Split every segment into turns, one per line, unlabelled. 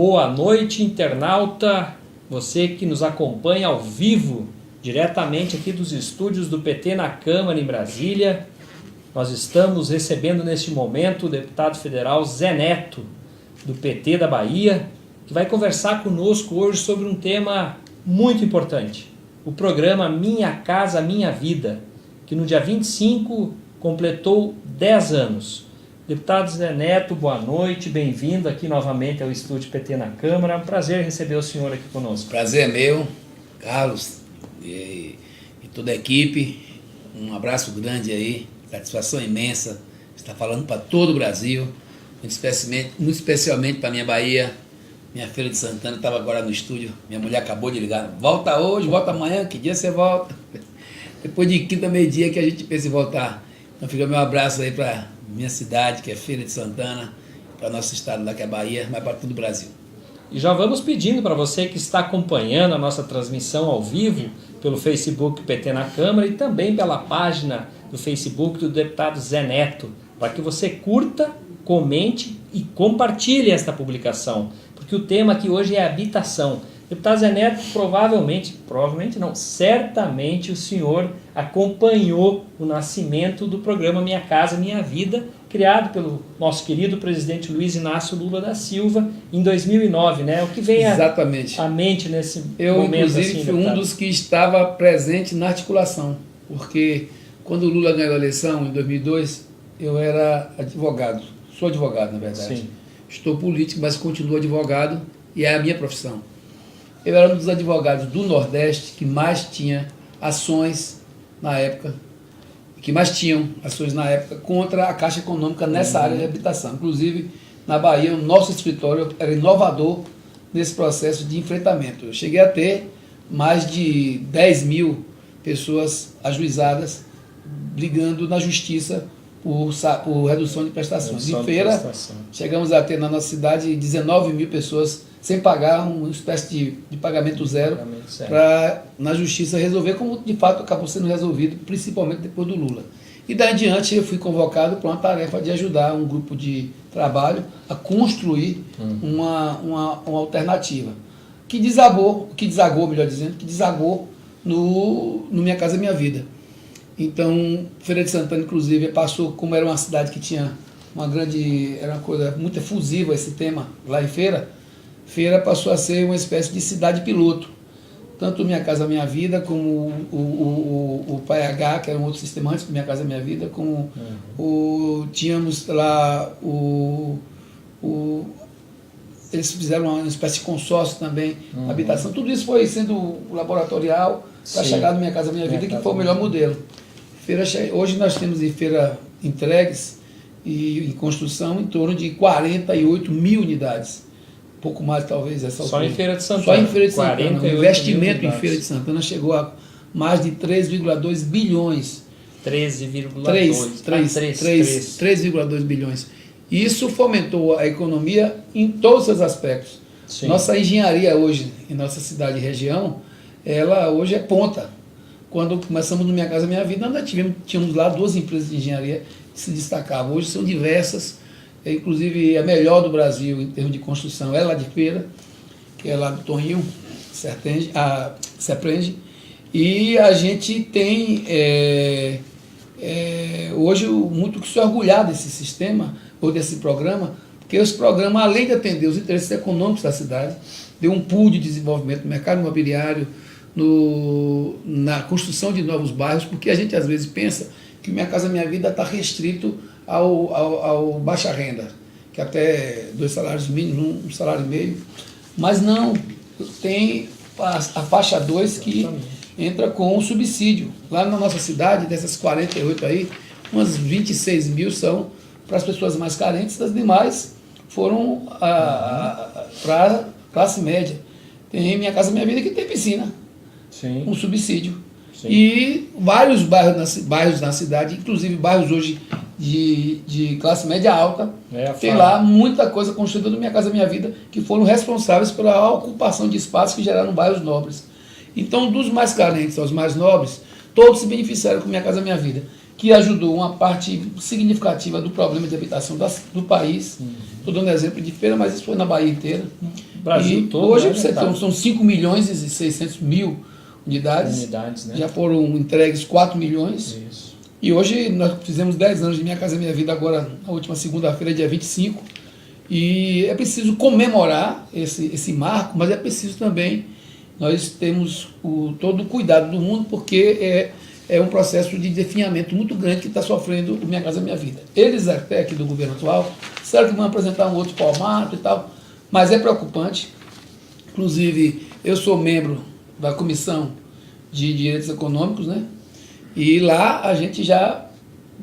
Boa noite, internauta, você que nos acompanha ao vivo, diretamente aqui dos estúdios do PT na Câmara em Brasília. Nós estamos recebendo neste momento o deputado federal Zé Neto, do PT da Bahia, que vai conversar conosco hoje sobre um tema muito importante. O programa Minha Casa Minha Vida, que no dia 25 completou 10 anos. Deputado Zé Neto, boa noite, bem-vindo aqui novamente ao estúdio PT na Câmara. É um prazer receber o senhor aqui conosco.
Prazer é meu, Carlos e toda a equipe. Um abraço grande aí, satisfação imensa estar falando para todo o Brasil, muito especialmente para minha Bahia. Minha filha de Santana estava agora no estúdio, minha mulher acabou de ligar. Volta hoje, volta amanhã, que dia você volta? Depois de quinta, meio-dia que a gente pensa em voltar. Então fica meu abraço aí para minha cidade, que é Feira de Santana, para nosso estado lá, que é a Bahia, mas para todo o Brasil.
E já vamos pedindo para você que está acompanhando a nossa transmissão ao vivo pelo Facebook PT na Câmara e também pela página do Facebook do deputado Zé Neto, para que você curta, comente e compartilhe esta publicação, porque o tema aqui hoje é habitação. Deputado Zé Neto, provavelmente não, certamente o senhor acompanhou o nascimento do programa Minha Casa Minha Vida, criado pelo nosso querido presidente Luiz Inácio Lula da Silva em 2009, né? O que vem à mente nesse momento?
Eu, inclusive, fui um dos que estava presente na articulação, porque quando o Lula ganhou a eleição, em 2002, eu era advogado, sou advogado, na verdade.
Sim.
Estou político, mas continuo advogado e é a minha profissão. Eu era um dos advogados do Nordeste que mais tinha ações na época, contra a Caixa Econômica nessa área de habitação. Inclusive, na Bahia, o nosso escritório era inovador nesse processo de enfrentamento. Eu cheguei a ter mais de 10 mil pessoas ajuizadas brigando na justiça por redução de prestações. Em feira, chegamos a ter na nossa cidade 19 mil pessoas sem pagar, uma espécie de pagamento zero, para na justiça resolver, como de fato acabou sendo resolvido, principalmente depois do Lula. E daí em diante eu fui convocado para uma tarefa de ajudar um grupo de trabalho a construir uma alternativa, que desagou no Minha Casa Minha Vida. Então, Feira de Santana, inclusive, passou, como era uma cidade que tinha era uma coisa muito efusiva esse tema lá em Feira passou a ser uma espécie de cidade piloto. Tanto Minha Casa Minha Vida, como o PAH, que era um outro sistema antes do Minha Casa Minha Vida, como tínhamos lá eles fizeram uma espécie de consórcio também, habitação. Tudo isso foi sendo laboratorial para chegar no Minha Casa Minha Vida, que foi o melhor modelo. Hoje nós temos em Feira entregues e em construção em torno de 48 mil unidades. Pouco mais, talvez, essa altura.
Só em Feira de Santana.
Só em Feira de Santana. O investimento em Feira de Santana chegou a mais de 3,2 bilhões. 3,2 bilhões. Isso fomentou a economia em todos os aspectos. Sim. Nossa engenharia hoje, em nossa cidade e região, ela hoje é ponta. Quando começamos no Minha Casa Minha Vida, nós tínhamos lá 2 empresas de engenharia que se destacavam. Hoje são diversas. Inclusive a melhor do Brasil em termos de construção é lá de Feira, que é lá do Toninho, Seprenge, e a gente tem hoje muito que se orgulhar desse sistema, ou desse programa, porque esse programa, além de atender os interesses econômicos da cidade, deu um pool de desenvolvimento no mercado imobiliário, na construção de novos bairros, porque a gente às vezes pensa que Minha Casa Minha Vida está restrito ao baixa renda, que até 2 salários mínimos, 1 salário e meio, mas não, tem a faixa 2 que entra com um subsídio. Lá na nossa cidade, dessas 48 aí, umas 26 mil são para as pessoas mais carentes, as demais foram para classe média. Tem Minha Casa Minha Vida que tem piscina, um subsídio. Sim. E vários bairros na cidade, inclusive bairros hoje de classe média alta, tem lá muita coisa construída no Minha Casa Minha Vida, que foram responsáveis pela ocupação de espaços que geraram bairros nobres. Então, dos mais carentes aos mais nobres, todos se beneficiaram com Minha Casa Minha Vida, que ajudou uma parte significativa do problema de habitação do país. Estou dando exemplo de Feira, mas isso foi na Bahia inteira.
Brasil todo.
Hoje,
né,
você tem, são 5 milhões e 600 mil unidades,
né?
Já foram entregues 4 milhões.
Isso.
E hoje nós fizemos 10 anos de Minha Casa Minha Vida, agora na última segunda-feira, dia 25. E é preciso comemorar esse marco, mas é preciso também nós temos todo o cuidado do mundo, porque é um processo de definhamento muito grande que está sofrendo o Minha Casa Minha Vida. Eles até aqui do governo atual, disseram que vão apresentar um outro formato e tal, mas é preocupante. Inclusive, eu sou membro da Comissão de Direitos Econômicos, né? E lá a gente já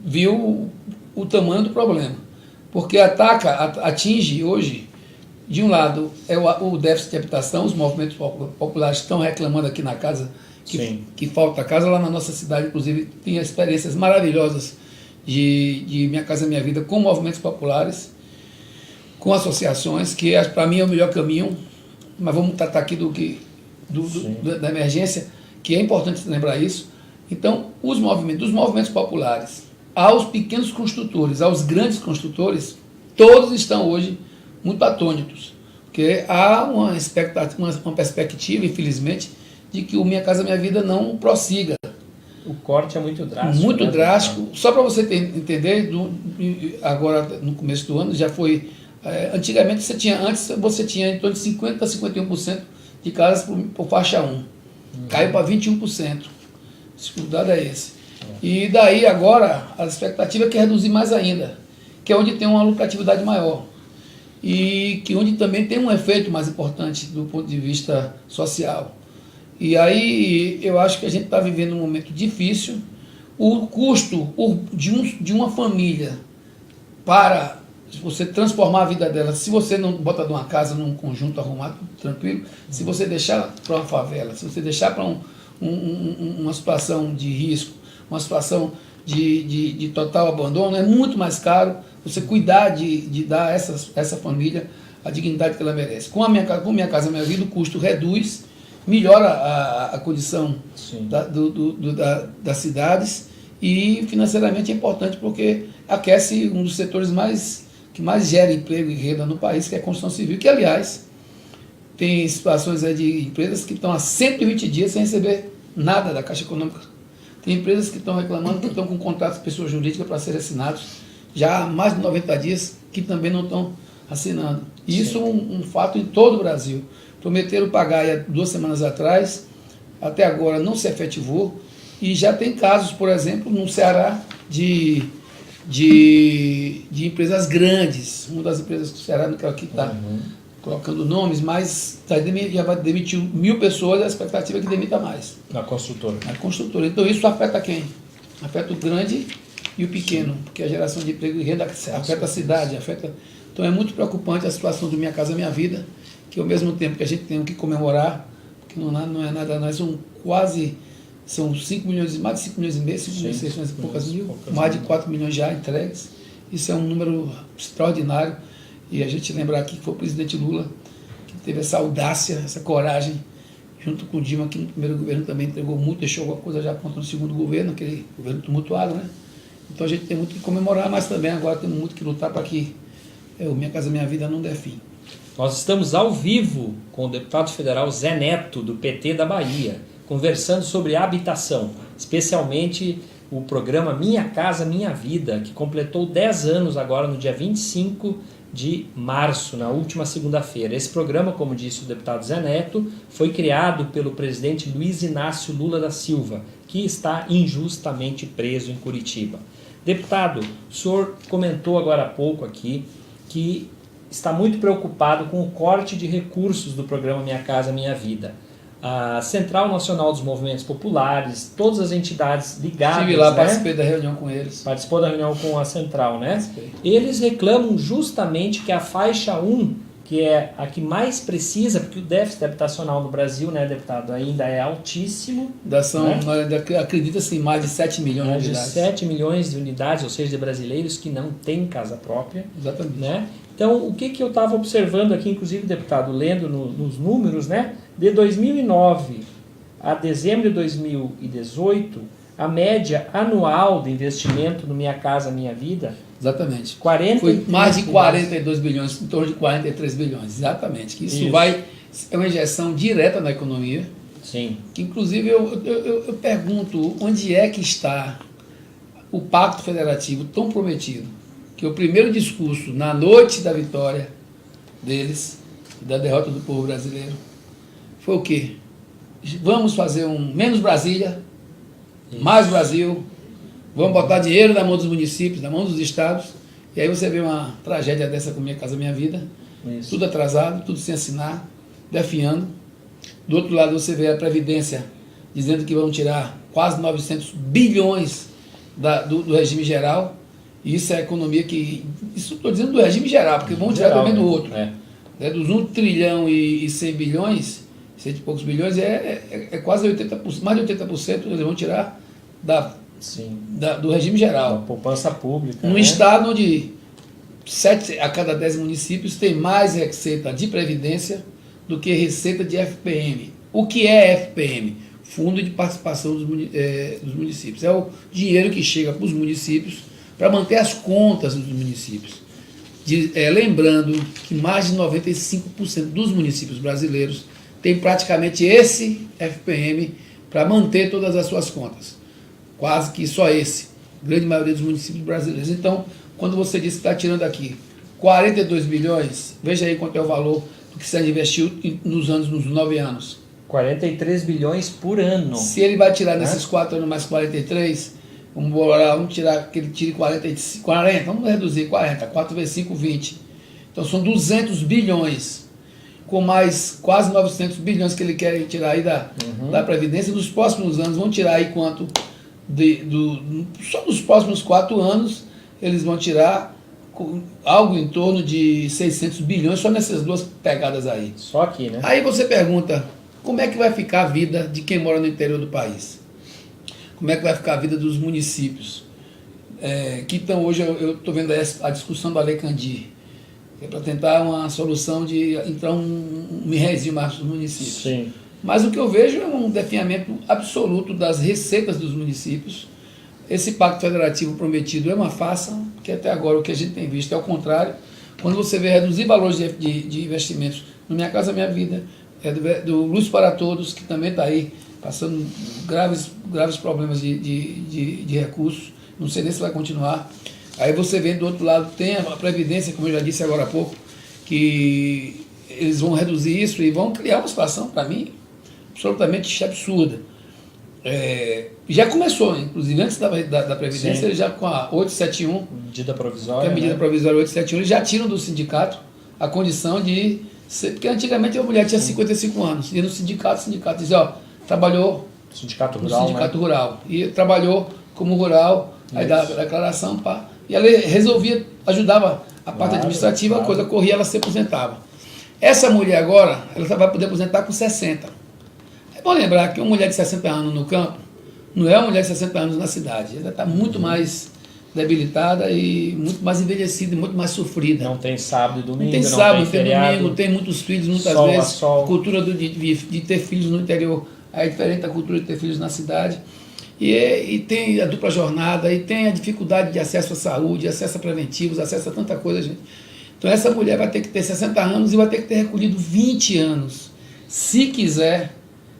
viu o tamanho do problema, porque atinge hoje, de um lado, o déficit de habitação, os movimentos populares estão reclamando aqui na casa que falta casa. Lá na nossa cidade, inclusive, tem experiências maravilhosas de Minha Casa Minha Vida com movimentos populares, com associações, que para mim é o melhor caminho, mas vamos tratar aqui da emergência, que é importante lembrar isso. Então, dos movimentos populares aos pequenos construtores, aos grandes construtores, todos estão hoje muito atônitos, porque há uma perspectiva, infelizmente, de que o Minha Casa Minha Vida não prossiga.
O corte é muito drástico.
Muito drástico. Só para você entender, agora no começo do ano já foi... antigamente você tinha em torno de 50% a 51% de casas por faixa 1. Caiu para 21%. O dado é esse. E daí agora a expectativa é que reduzir mais ainda, que é onde tem uma lucratividade maior. E que onde também tem um efeito mais importante do ponto de vista social. E aí eu acho que a gente está vivendo um momento difícil. O custo de uma família para você transformar a vida dela, se você não bota numa casa, num conjunto arrumado, tranquilo, se você deixar para uma favela, se você deixar para uma situação de risco, uma situação de total abandono, é muito mais caro você cuidar de dar a essa família a dignidade que ela merece. Com Minha Casa Minha Vida, o custo reduz, melhora a condição das cidades, e financeiramente é importante porque aquece um dos setores que mais gera emprego e renda no país, que é a construção civil, que, aliás, tem situações de empresas que estão há 120 dias sem receber nada da Caixa Econômica. Tem empresas que estão reclamando, que estão com contratos de pessoa jurídica para serem assinados já há mais de 90 dias, que também não estão assinando. E isso é um fato em todo o Brasil. Prometeram pagar há 2 semanas atrás, até agora não se efetivou, e já tem casos, por exemplo, no Ceará, de empresas grandes. Uma das empresas do Ceará, não quero aqui estar colocando nomes, mas já vai demitir 1.000 pessoas, a expectativa é que demita mais.
Na construtora.
Na construtora. Então isso afeta quem? Afeta o grande e o pequeno, porque a geração de emprego e renda afeta a cidade, afeta... Então é muito preocupante a situação do Minha Casa Minha Vida, que ao mesmo tempo que a gente tem que comemorar, porque não é nada, nós são 5 milhões, mais de 5 milhões e meio, 5 milhões e 600 e poucas mil, mais de 4 milhões já entregues. Isso é um número extraordinário, e a gente lembrar aqui que foi o presidente Lula que teve essa audácia, essa coragem, junto com o Dilma, que no primeiro governo também entregou muito, deixou alguma coisa já pronta no segundo governo, aquele governo tumultuado, né? Então a gente tem muito que comemorar, mas também agora temos muito que lutar para que o Minha Casa Minha Vida não dê fim.
Nós estamos ao vivo com o deputado federal Zé Neto, do PT da Bahia, conversando sobre habitação, especialmente o programa Minha Casa Minha Vida, que completou 10 anos agora no dia 25 de março, na última segunda-feira. Esse programa, como disse o deputado Zé Neto, foi criado pelo presidente Luiz Inácio Lula da Silva, que está injustamente preso em Curitiba. Deputado, o senhor comentou agora há pouco aqui que está muito preocupado com o corte de recursos do programa Minha Casa Minha Vida. A Central Nacional dos Movimentos Populares, todas as entidades ligadas...
Estive lá, participei da reunião com eles.
Participou da reunião com a Central, né?
Participei.
Eles reclamam justamente que a faixa 1, que é a que mais precisa, porque o déficit habitacional no Brasil, né, deputado, ainda é altíssimo.
Acredita-se em mais de 7 milhões de unidades.
7 milhões de unidades, ou seja, de brasileiros que não têm casa própria.
Exatamente.
Né? Então, o que eu estava observando aqui, inclusive, deputado, lendo nos números, né? De 2009 a dezembro de 2018, a média anual de investimento no Minha Casa Minha Vida
Exatamente.
40
Foi mais de 42 bilhões, em torno de 43 bilhões, exatamente. Que isso vai, é uma injeção direta na economia.
Sim.
Que, inclusive, eu pergunto onde é que está o Pacto Federativo tão prometido, que o primeiro discurso, na noite da vitória deles, da derrota do povo brasileiro, foi o quê? Vamos fazer menos Brasília, mais Brasil, vamos botar dinheiro na mão dos municípios, na mão dos estados, e aí você vê uma tragédia dessa com Minha Casa Minha Vida, tudo atrasado, tudo sem assinar, definhando. Do outro lado você vê a Previdência dizendo que vão tirar quase 900 bilhões do regime geral, e isso é a economia que... Isso estou dizendo do regime geral, porque vão tirar também do outro. Dos 1 trilhão e 100 bilhões, 100 e poucos bilhões, é quase 80%, mais de 80% eles vão tirar do regime geral.
Da poupança pública.
Num estado onde 7 a cada 10 municípios tem mais receita de Previdência do que receita de FPM. O que é FPM? Fundo de Participação dos Municípios. É o dinheiro que chega para os municípios para manter as contas dos municípios. Lembrando que mais de 95% dos municípios brasileiros tem praticamente esse FPM para manter todas as suas contas. Quase que só esse. Grande maioria dos municípios brasileiros. Então, quando você diz que está tirando aqui 42 bilhões, veja aí quanto é o valor do que você investiu nos 9 anos.
43 bilhões por ano.
Se ele vai tirar nesses 4 anos mais 43, vamos tirar que ele tire 40, vamos reduzir 40, 4 vezes 5, 20. Então são 200 bilhões, com mais quase 900 bilhões que ele quer tirar aí da Previdência. Nos próximos anos vão tirar aí quanto? Só nos próximos 4 anos eles vão tirar algo em torno de 600 bilhões só nessas duas pegadas aí.
Só aqui, né?
Aí você pergunta, como é que vai ficar a vida de quem mora no interior do país? Como é que vai ficar a vida dos municípios? Que estão hoje, eu estou vendo a discussão da Lei Candir, que é para tentar uma solução de entrar um mirrezinho mais dos municípios.
Sim.
Mas o que eu vejo é um definhamento absoluto das receitas dos municípios. Esse pacto federativo prometido é uma farsa, que até agora o que a gente tem visto é o contrário. Quando você vê reduzir valores de investimentos no Minha Casa Minha Vida, do Luz para Todos, que também está aí passando graves problemas de recursos, não sei nem se vai continuar. Aí você vê do outro lado, tem a Previdência, como eu já disse agora há pouco, que eles vão reduzir isso e vão criar uma situação, para mim, absolutamente absurda. Já começou, inclusive antes da Previdência, eles já com a 871,
medida provisória,
que é a medida provisória 871, eles já tiram do sindicato a condição de ser, porque antigamente a mulher tinha 55 anos, ia no sindicato, o sindicato dizia, trabalhou
sindicato
no
rural,
sindicato rural, e trabalhou como rural, aí da declaração, e ela resolvia, ajudava a parte administrativa, a coisa corria, ela se aposentava. Essa mulher agora, ela vai poder aposentar com 60. É bom lembrar que uma mulher de 60 anos no campo não é uma mulher de 60 anos na cidade. Ela está muito mais debilitada e muito mais envelhecida e muito mais sofrida.
Não tem sábado e domingo,
não tem sábado, não tem domingo, tem muitos filhos, muitas vezes. A cultura de ter filhos no interior é diferente da cultura de ter filhos na cidade. E tem a dupla jornada, e tem a dificuldade de acesso à saúde, acesso a preventivos, acesso a tanta coisa, gente. Então essa mulher vai ter que ter 60 anos e vai ter que ter recolhido 20 anos, se quiser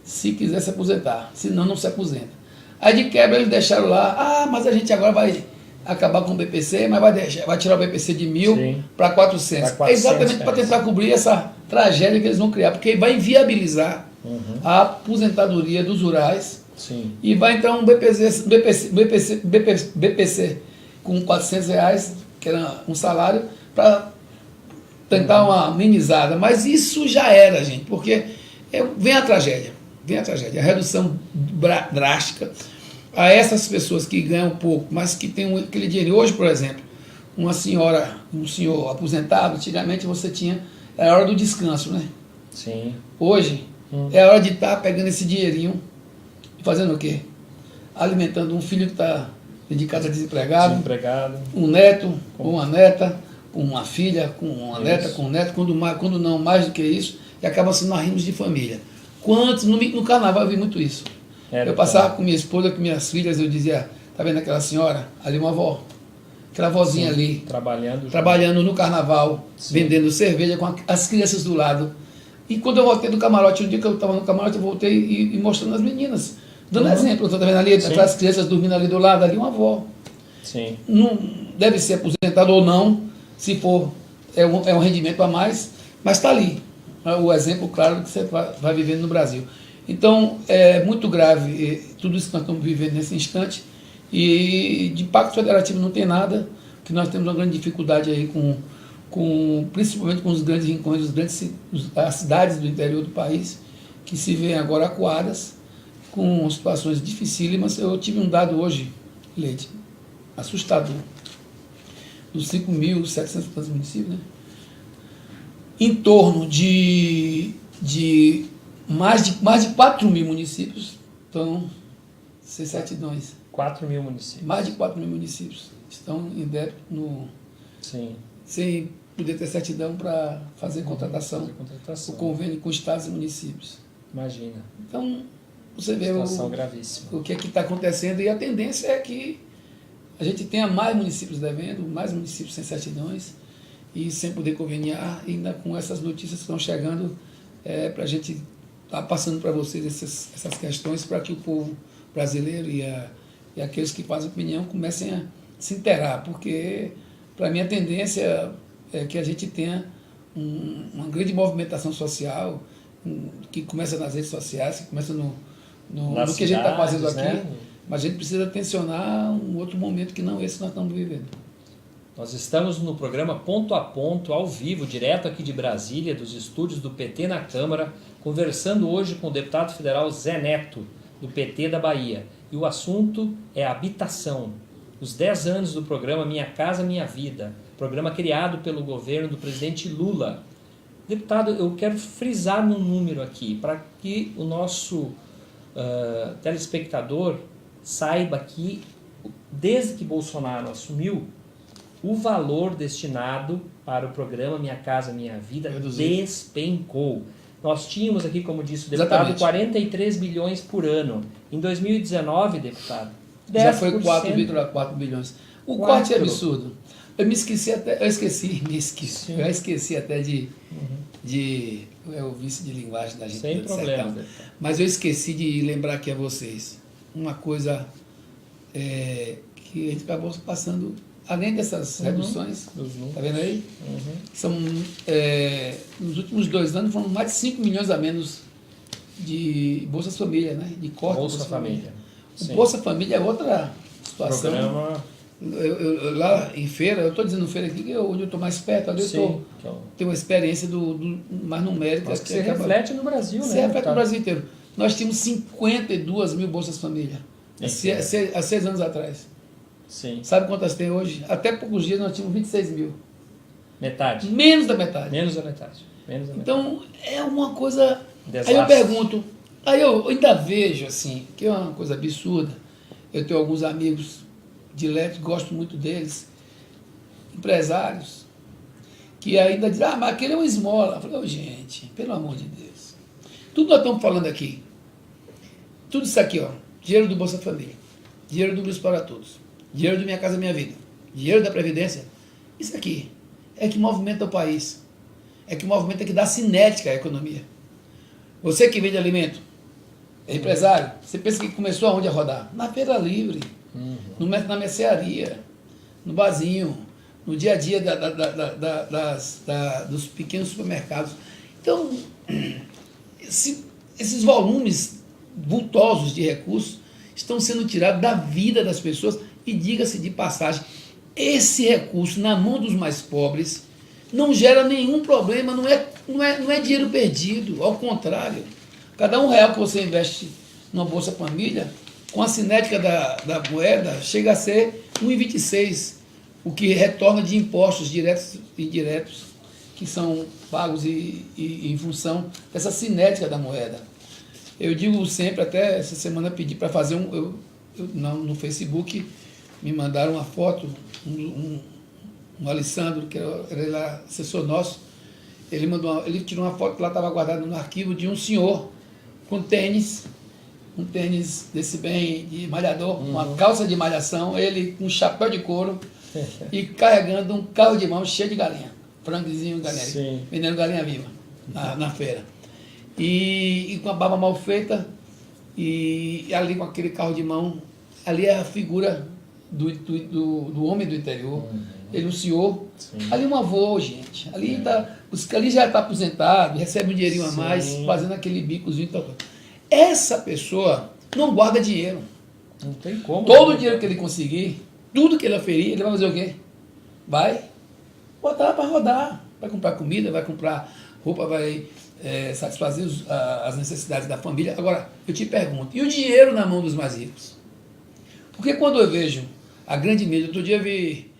se aposentar, senão não se aposenta. Aí de quebra eles deixaram lá, mas a gente agora vai acabar com o BPC, mas vai tirar o BPC de 1.000 para 400. É exatamente para tentar cobrir essa tragédia que eles vão criar, porque vai inviabilizar a aposentadoria dos rurais.
Sim. E
vai entrar um BPC com R$400, que era um salário, para tentar uma amenizada. Mas isso já era, gente, porque vem a tragédia, a redução drástica a essas pessoas que ganham pouco, mas que têm aquele dinheiro. Hoje, por exemplo, uma senhora, um senhor aposentado, antigamente você tinha, era a hora do descanso, né?
Sim.
Hoje é a hora de estar pegando esse dinheirinho e fazendo o quê? Alimentando um filho que está de casa desempregado, um neto ou uma neta, uma filha com uma neta, com um neto, quando não mais do que isso, e acaba sendo arrimos de família. Quantos, no carnaval eu vi muito isso. Eu passava com minha esposa, com minhas filhas, eu dizia, tá vendo aquela senhora? Ali uma avó. aquela vozinha ali, trabalhando no carnaval, vendendo cerveja com as crianças do lado. E quando eu voltei do camarote, um dia que eu estava no camarote, eu voltei e mostrando as meninas, dando exemplo. Eu estou vendo ali, aquelas crianças dormindo ali do lado, ali uma avó.
Sim.
Não deve ser aposentado ou não, se for, é um rendimento a mais, mas está ali. O exemplo claro que você vai vivendo no Brasil. Então, é muito grave tudo isso que nós estamos vivendo nesse instante. E de pacto federativo não tem nada, que nós temos uma grande dificuldade aí principalmente com os grandes rincões, as cidades do interior do país, que se veem agora acuadas, com situações dificílimas. Eu tive um dado hoje, Leite, assustador, dos 5.700 municípios, né? Em torno de mais de 4.000 municípios estão sem certidões.
4.000 municípios.
Mais de 4.000 municípios estão em débito sem poder ter certidão para fazer contratação, o convênio com estados e municípios.
Imagina.
Então, você vê
gravíssima.
O que é que está acontecendo, e a tendência é que a gente tenha mais municípios devendo, mais municípios sem certidões e sem poder conveniar, e ainda com essas notícias que estão chegando, para a gente estar passando para vocês essas questões, para que o povo brasileiro e aqueles que fazem opinião comecem a se inteirar, porque para mim a tendência é que a gente tenha uma grande movimentação social, que começa nas redes sociais, que começa no que a gente está fazendo aqui, né? Mas a gente precisa tensionar um outro momento que não esse que nós estamos vivendo.
Nós estamos no programa Ponto a Ponto, ao vivo, direto aqui de Brasília, dos estúdios do PT na Câmara, conversando hoje com o deputado federal Zé Neto, do PT da Bahia. E o assunto é habitação. Os 10 anos do programa Minha Casa Minha Vida, programa criado pelo governo do presidente Lula. Deputado, eu quero frisar num número aqui, para que o nosso telespectador saiba que, desde que Bolsonaro assumiu, o valor destinado para o programa Minha Casa Minha Vida despencou. Nós tínhamos aqui, como disse o deputado, 43 bilhões por ano. Em 2019, deputado, 10%.
Já foi 4,4 bilhões. O corte é absurdo. Eu esqueci até é o vício de linguagem da gente.
Sem problema.
Mas eu esqueci de lembrar aqui a vocês uma coisa que a gente acabou passando, além dessas reduções, tá vendo aí? São, nos últimos 2 anos foram mais de 5 milhões a menos de Bolsa Família, né? De corte
Bolsa Família.
O Bolsa Família é outra situação.
Programa...
lá em feira, eu estou dizendo feira aqui, onde eu estou mais perto, ali eu tenho uma experiência mais numérica.
Mas que se reflete no Brasil, né?
Se reflete no Brasil inteiro. Nós tínhamos 52 mil Bolsas Família, há 6 anos atrás.
Sim.
Sabe quantas tem hoje? Até poucos dias nós tínhamos 26 mil.
Metade.
Menos da metade. Então, é uma coisa... Desastre. Aí eu pergunto, eu ainda vejo, assim, que é uma coisa absurda. Eu tenho alguns amigos direto, gosto muito deles, empresários, que ainda dizem, mas aquele é uma esmola. Eu falei, gente, pelo amor de Deus. Tudo nós estamos falando aqui, tudo isso aqui, dinheiro do Bolsa Família, dinheiro do Luz para Todos, dinheiro do Minha Casa Minha Vida, dinheiro da Previdência, isso aqui é que movimenta o país, é que movimenta, que dá cinética à economia. Você que vende alimento, é empresário, você pensa que começou aonde a rodar? Na feira livre. Na mercearia, no barzinho, no dia a dia dos pequenos supermercados. Então, esses volumes vultosos de recursos estão sendo tirados da vida das pessoas, e diga-se de passagem, esse recurso na mão dos mais pobres não gera nenhum problema, não é dinheiro perdido, ao contrário. Cada R$1 que você investe numa Bolsa Família, com a cinética da moeda, chega a ser 1,26, o que retorna de impostos diretos e indiretos, que são pagos em função dessa cinética da moeda. Eu digo sempre, até essa semana pedi para fazer no Facebook, me mandaram uma foto, um Alessandro, que era assessor nosso, ele tirou uma foto que lá estava guardada no arquivo de um senhor com tênis, um tênis desse bem de malhador, uma calça de malhação, ele com um chapéu de couro, e carregando um carro de mão cheio de galinha, frangozinho, galinha,
Sim.
vendendo galinha viva na feira. E com a barba mal feita, e ali com aquele carro de mão, ali é a figura do homem do interior, ele o senhor,
Sim.
ali um avô, gente, ali já está aposentado, recebe um dinheirinho a mais, fazendo aquele bicozinho. Essa pessoa não guarda dinheiro.
Não tem como.
Todo o dinheiro que ele conseguir, tudo que ele oferir, ele vai fazer o quê? Vai botar para rodar, vai comprar comida, vai comprar roupa, vai satisfazer as necessidades da família. Agora, eu te pergunto, e o dinheiro na mão dos mais ricos? Porque quando eu vejo a grande mídia, outro dia eu vi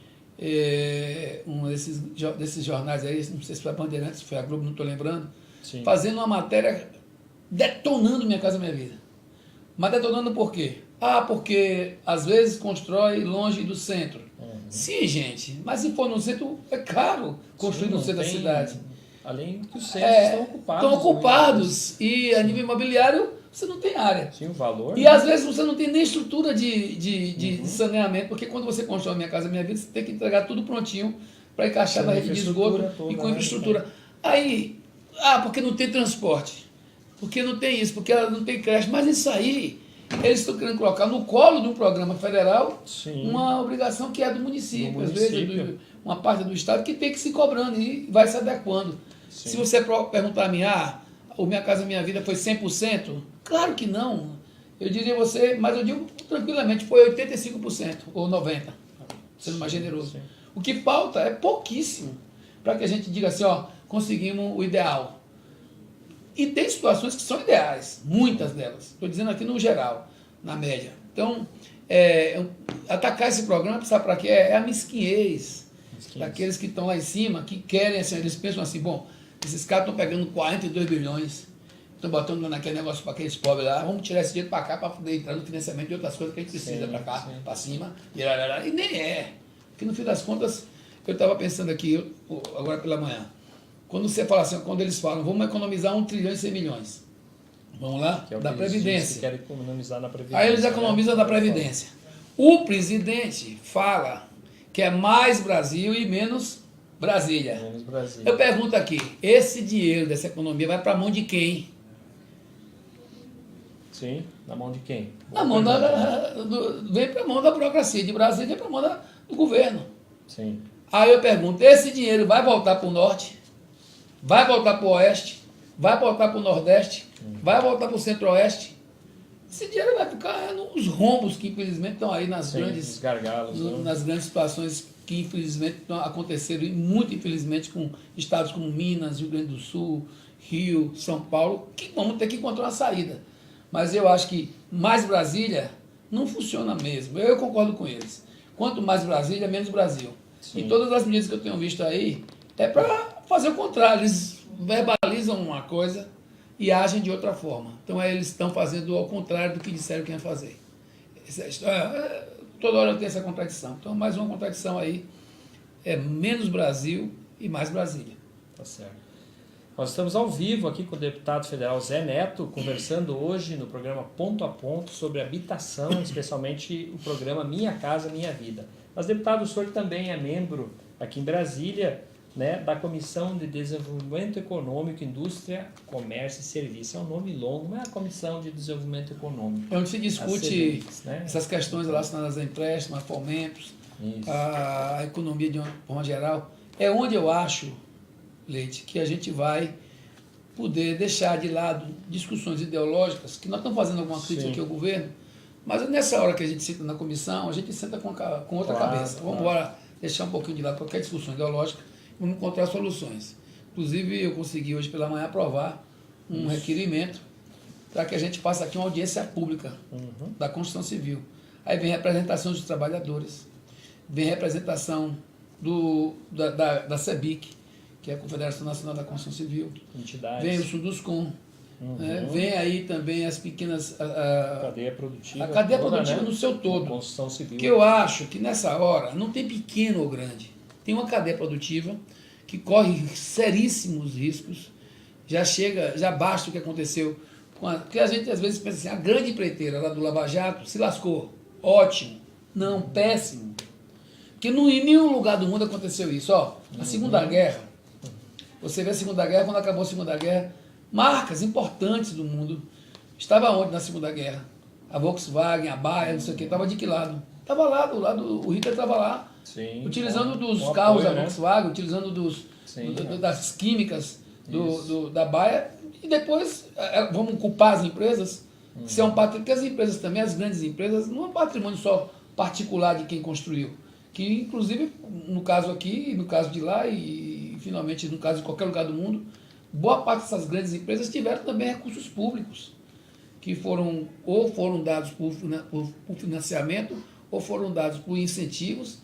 um desses jornais aí, não sei se foi a Bandeirantes, se foi a Globo, não estou lembrando,
Sim.
fazendo uma matéria detonando Minha Casa Minha Vida. Mas detonando por quê? Porque às vezes constrói longe do centro. Sim, gente, mas se for no centro, é caro construir no centro da cidade.
Além que os centros estão ocupados.
Estão ocupados. E a nível imobiliário, você não tem área.
Sim, o valor.
E às vezes você não tem nem estrutura de saneamento, porque quando você constrói Minha Casa Minha Vida, você tem que entregar tudo prontinho para encaixar na rede de esgoto e com infraestrutura. Aí, porque não tem transporte, porque não tem isso, porque não tem creche, mas isso aí, eles estão querendo colocar no colo de um programa federal uma obrigação que é do município, às vezes uma parte do estado que tem que se cobrando e vai se adequando. Sim. Se você perguntar a mim, o Minha Casa Minha Vida foi 100%? Claro que não. Eu diria você, mas eu digo tranquilamente, foi 85% ou 90%, sendo mais generoso. Sim. O que falta é pouquíssimo para que a gente diga assim, conseguimos o ideal. E tem situações que são ideais, muitas delas. Estou dizendo aqui no geral, na média. Então, atacar esse programa, sabe para quê? É a mesquinhez. Daqueles que estão lá em cima, que querem, assim, eles pensam assim, bom, esses caras estão pegando 42 bilhões, estão botando naquele negócio para aqueles pobres lá, vamos tirar esse dinheiro para cá para poder entrar no financiamento de outras coisas que a gente precisa para cá, para cima, e nem é. Porque no fim das contas, eu estava pensando aqui, agora pela manhã, quando você fala assim, quando eles falam, vamos economizar 1 trilhão e 100 milhões, vamos lá,
que é o
da
que
Previdência.
Que querem economizar na Previdência.
Aí eles economizam da Previdência. O presidente fala que é mais Brasil e menos Brasília.
Menos Brasília.
Eu pergunto aqui, esse dinheiro dessa economia vai para a mão de quem?
Sim, na mão de quem?
Vem para a mão da burocracia de Brasília, vem para a mão do governo.
Sim.
Aí eu pergunto, esse dinheiro vai voltar para o norte? Vai voltar para o oeste? Vai voltar para o nordeste? Vai voltar para o centro-oeste? Esse dinheiro vai ficar nos rombos que infelizmente estão aí nas grandes
gargalos,
nas grandes situações que infelizmente aconteceram, e muito infelizmente com estados como Minas, Rio Grande do Sul, Rio, São Paulo, que vamos ter que encontrar uma saída. Mas eu acho que mais Brasília não funciona mesmo. Eu concordo com eles. Quanto mais Brasília, menos Brasil. Sim. E todas as medidas que eu tenho visto aí é para fazer o contrário. Eles verbalizam uma coisa e agem de outra forma. Então eles estão fazendo ao contrário do que disseram que iam fazer. Toda hora tem essa contradição. Então mais uma contradição aí, é menos Brasil e mais Brasília.
Tá certo. Nós estamos ao vivo aqui com o deputado federal Zé Neto, conversando hoje no programa Ponto a Ponto sobre habitação, especialmente o programa Minha Casa Minha Vida. Mas, deputado, o senhor também é membro aqui em Brasília, né, da Comissão de Desenvolvimento Econômico, Indústria, Comércio e Serviço. É um nome longo, mas é a Comissão de Desenvolvimento Econômico.
É onde se discute essas questões relacionadas a empréstimos, a fomentos, a economia de uma forma geral. É onde eu acho, Leite, que a gente vai poder deixar de lado discussões ideológicas, que nós estamos fazendo alguma crítica aqui ao governo, mas nessa hora que a gente senta na comissão, a gente senta com outra cabeça. Vamos embora deixar um pouquinho de lado qualquer discussão ideológica, vamos encontrar soluções. Inclusive, eu consegui hoje pela manhã aprovar um requerimento para que a gente faça aqui uma audiência pública da Constituição Civil. Aí vem representação dos trabalhadores, vem representação da CEBIC, que é a Confederação Nacional da Construção Civil.
Entidades.
Vem o Suduscom. Vem aí também as pequenas...
A cadeia produtiva.
A cadeia produtiva no seu todo.
Construção Civil.
Que eu acho que nessa hora não tem pequeno ou grande. Tem uma cadeia produtiva que corre seríssimos riscos. Já basta o que aconteceu. Porque a gente às vezes pensa assim, a grande empreiteira lá do Lava Jato se lascou. Ótimo. Não, péssimo. que em nenhum lugar do mundo aconteceu isso. Ó, a Segunda Guerra, você vê a Segunda Guerra, quando acabou a Segunda Guerra, marcas importantes do mundo. Estava onde na Segunda Guerra? A Volkswagen, a Bayer, não sei o quê, estava de que lado? Estava lá, do lado, o Hitler estava lá,
Sim,
utilizando dos
um
carros
apoio,
da Volkswagen, utilizando das químicas da Bayer, e depois vamos culpar as empresas, se é um patrimônio, porque as empresas também, as grandes empresas, não é um patrimônio só particular de quem construiu, que inclusive, no caso aqui, no caso de lá, e finalmente no caso de qualquer lugar do mundo, boa parte dessas grandes empresas tiveram também recursos públicos, que foram dados por financiamento, ou foram dados por incentivos,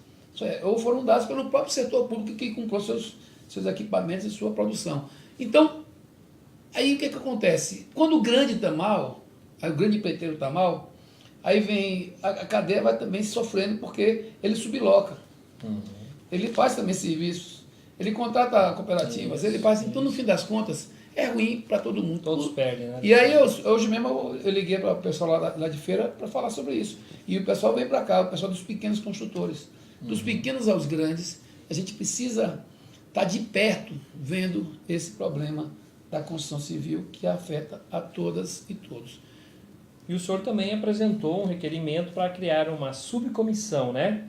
ou foram dados pelo próprio setor público que comprou seus equipamentos e sua produção. Então, aí o que acontece? Quando o grande está mal, aí o grande empreiteiro está mal, aí vem, a cadeia vai também sofrendo porque ele subloca. Ele faz também serviços, ele contrata cooperativas, ele faz. Então, no fim das contas, é ruim para todo mundo.
Todos perdem, né?
E aí, hoje mesmo, eu liguei para o pessoal lá de feira para falar sobre isso. E o pessoal veio para cá, o pessoal dos pequenos construtores. Dos pequenos aos grandes, a gente precisa estar de perto vendo esse problema da construção civil que afeta a todas e todos.
E o senhor também apresentou um requerimento para criar uma subcomissão, né?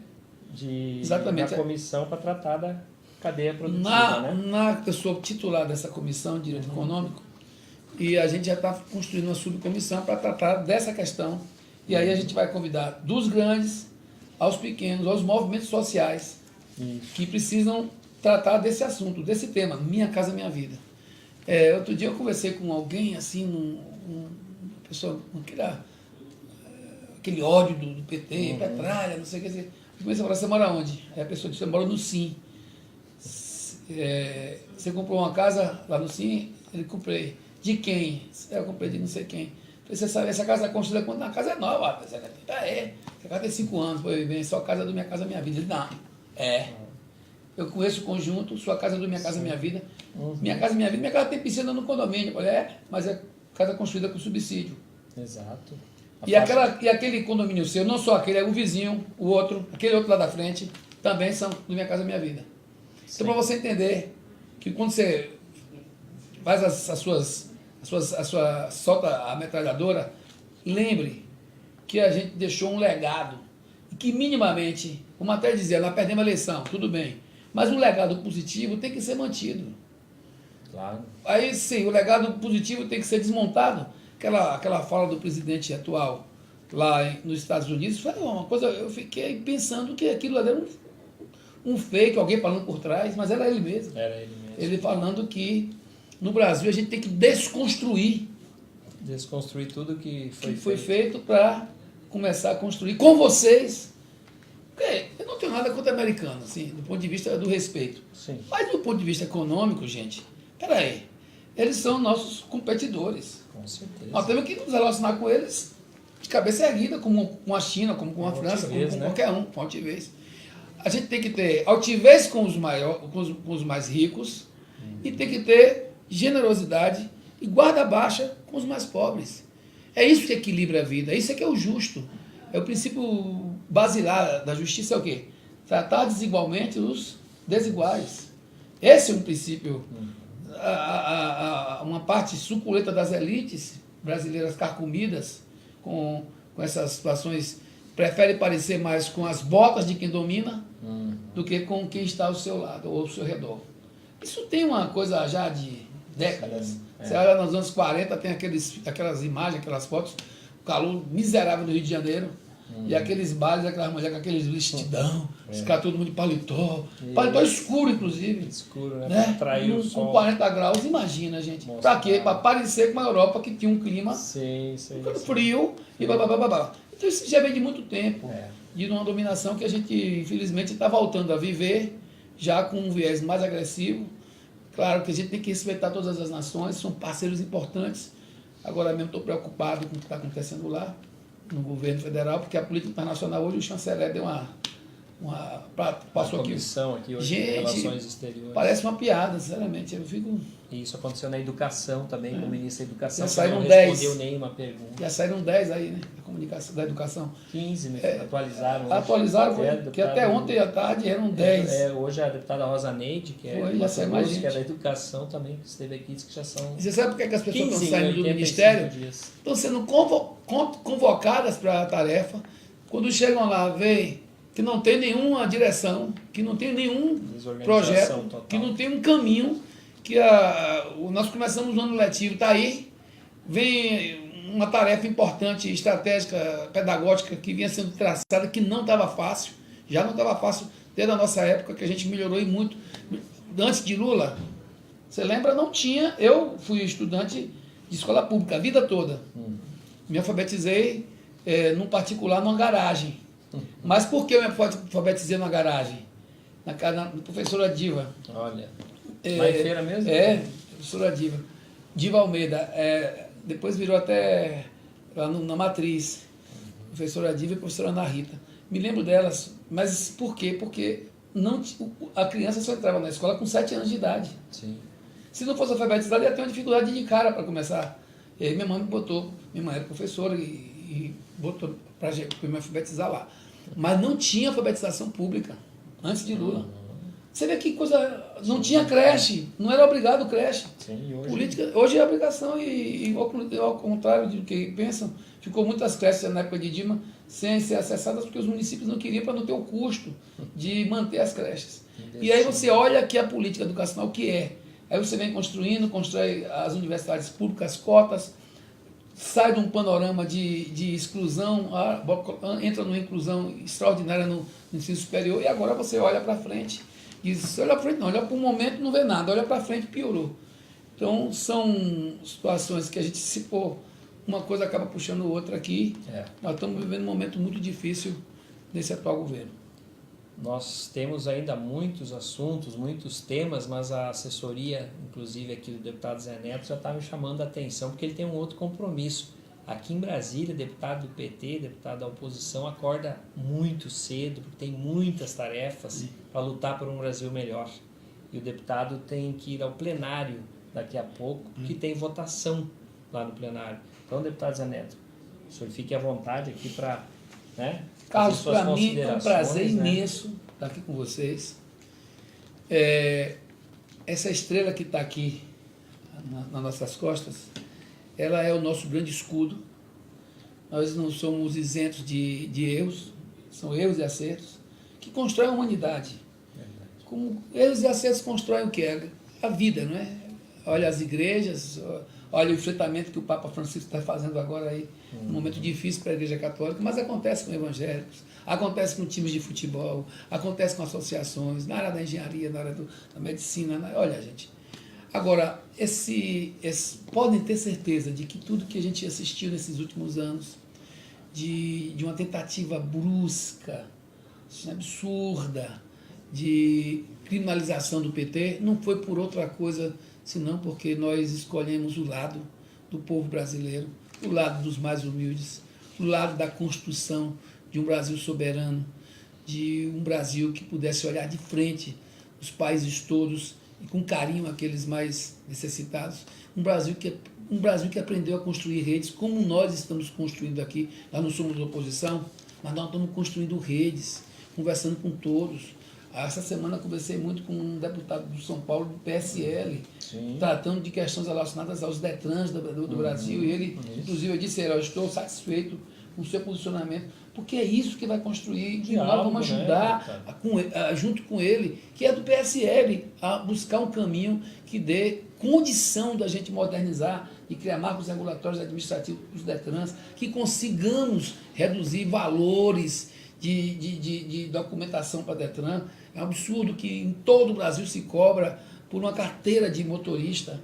Exatamente.
Uma comissão para tratar da cadeia produtiva, né?
Eu sou titular dessa comissão de direito econômico e a gente já está construindo uma subcomissão para tratar dessa questão. E aí a gente vai convidar dos grandes aos pequenos, aos movimentos sociais que precisam tratar desse assunto, desse tema, Minha Casa Minha Vida. Outro dia eu conversei com alguém, assim, uma pessoa, aquele ódio do PT, petralha, não sei o que. Eu comecei a falar, você mora onde? Aí a pessoa disse, eu moro no Sim. Você comprou uma casa lá no Sim? Ele comprei. De quem? Eu comprei de não sei quem. Você sabe, essa casa é construída quando a casa é nova, rapaz. Essa casa tem 5 anos, vem só casa do Minha Casa Minha Vida. Ele, não, eu conheço o conjunto, sua casa do Minha Casa Minha Vida. Minha Casa Minha Vida, minha casa tem piscina no condomínio. Eu falei, mas é casa construída com subsídio.
Exato.
E aquele condomínio seu, não só aquele, é o vizinho, o outro, aquele outro lá da frente, também são do Minha Casa Minha Vida. Sim. Então, para você entender que quando você faz solta a metralhadora, lembre que a gente deixou um legado, e que minimamente, vamos até dizer, nós perdemos a eleição, tudo bem, mas um legado positivo tem que ser mantido.
Claro.
Aí sim, o legado positivo tem que ser desmontado. Aquela fala do presidente atual lá nos Estados Unidos foi uma coisa, eu fiquei pensando que aquilo era um fake, alguém falando por trás, mas era ele mesmo.
Era ele mesmo.
Ele falando que no Brasil a gente tem que desconstruir
tudo que
foi feito para começar a construir com vocês. Porque eu não tenho nada contra americano, assim, do ponto de vista do respeito.
Sim.
Mas do ponto de vista econômico, gente, peraí, eles são nossos competidores.
Com certeza.
Nós temos que nos relacionar com eles de cabeça erguida, como com a China, como com a França, como com qualquer um, com altivez. A gente tem que ter altivez com os mais ricos e tem que ter generosidade e guarda baixa com os mais pobres. É isso que equilibra a vida, isso é que é o justo. É o princípio basilar da justiça, é o quê? Tratar desigualmente os desiguais. Esse é um princípio. Uma parte suculenta das elites brasileiras carcomidas com essas situações prefere parecer mais com as botas de quem domina do que com quem está ao seu lado ou ao seu redor. Isso tem uma coisa já de décadas. Você olha nos anos 40, tem aquelas imagens, aquelas fotos, o calor miserável do Rio de Janeiro, e aqueles bailes, aquelas mulheres com aqueles vestidão, os caras todo mundo de paletó escuro, inclusive.
Escuro, né?
Né?
Para atrair o sol.
Com 40 graus, imagina, gente. Para quê? Para parecer com a Europa que tinha um clima frio e babá. Então isso já vem de muito tempo, de uma dominação que a gente, infelizmente, está voltando a viver, já com um viés mais agressivo. Claro que a gente tem que respeitar todas as nações, são parceiros importantes. Agora mesmo estou preocupado com o que está acontecendo lá, no governo federal, porque a política internacional hoje, o chanceler deu uma passou aqui.
Comissão aqui hoje
Gente,
de Relações Exteriores.
Parece uma piada, sinceramente. Eu fico...
E isso aconteceu na educação também, com o ministro da Educação,
Já
que
saíram
não
10.
respondeu nenhuma pergunta.
Já saíram 10 aí, né? Da comunicação, da educação.
15, né? Atualizaram.
Atualizaram,
hoje.
que até ontem à tarde eram 10.
Hoje a deputada Rosa Neide, que é,
já saiu mais gente.
Que é da Educação também, que esteve aqui, disse que já são...
E você sabe por que as pessoas
15,
estão saindo do Ministério?
Dias.
Estão sendo convocadas para a tarefa. Quando chegam lá, veem que não tem nenhuma direção, que não tem nenhum projeto, total. Que não tem um caminho, que nós começamos o ano letivo, está aí, vem uma tarefa importante, estratégica, pedagógica, que vinha sendo traçada, que não estava fácil, já não estava fácil desde a nossa época, que a gente melhorou e muito. Antes de Lula, você lembra, não tinha, eu fui estudante de escola pública a vida toda, me alfabetizei num particular, numa garagem. Mas por que eu me alfabetizei numa garagem? Na professora Diva.
Olha, lá em feira mesmo?
Professora Diva. Diva Almeida. Depois virou até lá na Matriz. Professora Diva e professora Ana Rita. Me lembro delas, mas por quê? Porque a criança só entrava na escola com 7 anos de idade.
Sim.
Se não fosse alfabetizada, ia ter uma dificuldade de cara para começar. E aí minha mãe me botou, minha mãe era professora e botou para me alfabetizar lá. Mas não tinha alfabetização pública antes de Lula. Você vê que coisa... Não tinha creche, não era obrigado creche.
Sim, hoje...
Política, hoje é obrigação e ao contrário do que pensam, ficou muitas creches na época de Dilma sem ser acessadas porque os municípios não queriam para não ter o custo de manter as creches. E aí você olha aqui a política educacional que é. Aí você vem constrói as universidades públicas, cotas, sai de um panorama de exclusão, entra numa inclusão extraordinária no ensino superior, e agora você olha para frente, diz, olha para frente não, olha para o momento não vê nada, olha para frente piorou. Então são situações que a gente, se for, uma coisa acaba puxando outra aqui, nós estamos vivendo um momento muito difícil nesse atual governo.
Nós temos ainda muitos assuntos, muitos temas, mas a assessoria, inclusive aqui do deputado Zé Neto, já está me chamando a atenção, porque ele tem um outro compromisso. Aqui em Brasília, deputado do PT, deputado da oposição, acorda muito cedo, porque tem muitas tarefas para lutar por um Brasil melhor. E o deputado tem que ir ao plenário daqui a pouco, porque tem votação lá no plenário. Então, deputado Zé Neto, o senhor fique à vontade aqui para...
Carlos, para mim é um prazer imenso estar aqui com vocês. Essa estrela que está aqui nas nossas costas, ela é o nosso grande escudo. Nós não somos isentos de erros, são erros e acertos, que constroem a humanidade. Como erros e acertos constroem o que é? A vida, não é? Olha as igrejas, olha o enfrentamento que o Papa Francisco está fazendo agora aí, um momento difícil para a Igreja Católica, mas acontece com evangélicos, acontece com times de futebol, acontece com associações, na área da engenharia, na área da medicina. Olha, gente, agora, podem ter certeza de que tudo que a gente assistiu nesses últimos anos, de uma tentativa brusca, absurda, de criminalização do PT, não foi por outra coisa senão porque nós escolhemos o lado do povo brasileiro, o lado dos mais humildes, o lado da construção de um Brasil soberano, de um Brasil que pudesse olhar de frente os países todos e com carinho aqueles mais necessitados, um Brasil que aprendeu a construir redes, como nós estamos construindo aqui. Nós não somos oposição, mas nós estamos construindo redes, conversando com todos. Essa semana eu conversei muito com um deputado do São Paulo, do PSL, tratando de questões relacionadas aos DETRANs do Brasil, e ele, inclusive, eu disse, eu estou satisfeito com o seu posicionamento, porque é isso que vai construir, e nós vamos ajudar, junto com ele, que é do PSL, a buscar um caminho que dê condição da gente modernizar e criar marcos regulatórios administrativos dos DETRANs, que consigamos reduzir valores de documentação para DETRAN. É um absurdo que em todo o Brasil se cobra por uma carteira de motorista,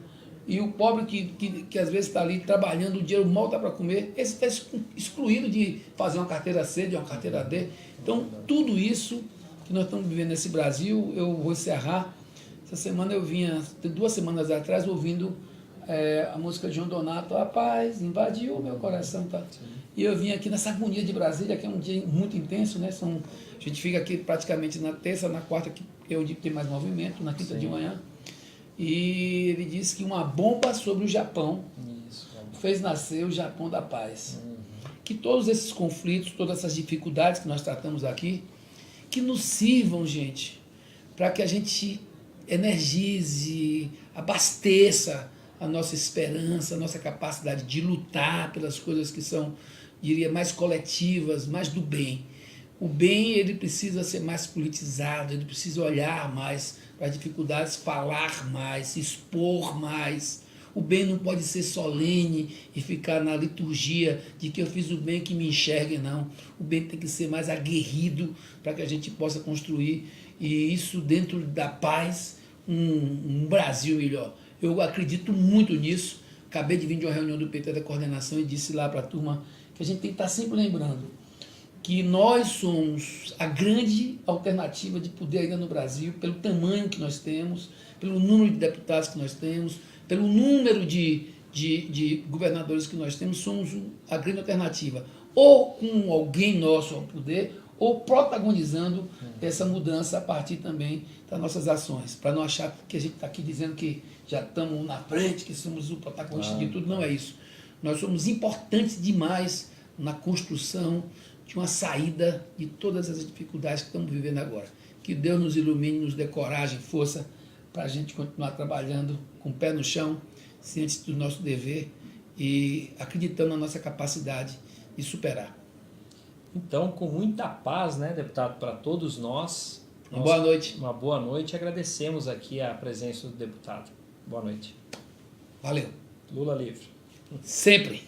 e o pobre que às vezes está ali trabalhando, o dinheiro mal está para comer, esse está excluído de fazer uma carteira C, de uma carteira D. Então, tudo isso que nós estamos vivendo nesse Brasil, eu vou encerrar. Essa semana eu vinha, 2 semanas atrás, ouvindo a música de João Donato, a paz invadiu o meu coração. Tá? E eu vim aqui nessa agonia de Brasília, que é um dia muito intenso, né? A gente fica aqui praticamente na terça, na quarta, que é o dia que tem mais movimento, na quinta de manhã. E ele disse que uma bomba sobre o Japão fez nascer o Japão da paz. Que todos esses conflitos, todas essas dificuldades que nós tratamos aqui, que nos sirvam, gente, para que a gente energize, abasteça a nossa esperança, a nossa capacidade de lutar pelas coisas que são, diria, mais coletivas, mais do bem. O bem, ele precisa ser mais politizado, ele precisa olhar mais para as dificuldades, falar mais, se expor mais. O bem não pode ser solene e ficar na liturgia de que eu fiz o bem, que me enxerguem, não. O bem tem que ser mais aguerrido para que a gente possa construir, e isso dentro da paz, um Brasil melhor. Eu acredito muito nisso. Acabei de vir de uma reunião do PT da coordenação e disse lá para a turma que a gente tem que estar sempre lembrando que nós somos a grande alternativa de poder ainda no Brasil, pelo tamanho que nós temos, pelo número de deputados que nós temos, pelo número de governadores que nós temos, somos a grande alternativa. Ou com alguém nosso ao poder, ou protagonizando essa mudança a partir também das nossas ações, para não achar que a gente está aqui dizendo que já estamos na frente, que somos o protagonista de tudo. Não é isso. Nós somos importantes demais na construção de uma saída de todas as dificuldades que estamos vivendo agora. Que Deus nos ilumine, nos dê coragem, força, para a gente continuar trabalhando com o pé no chão, cientes do nosso dever e acreditando na nossa capacidade de superar.
Então, com muita paz, né, deputado, para todos nós.
Boa noite.
Uma boa noite. Agradecemos aqui a presença do deputado. Boa noite.
Valeu.
Lula livre.
Sempre.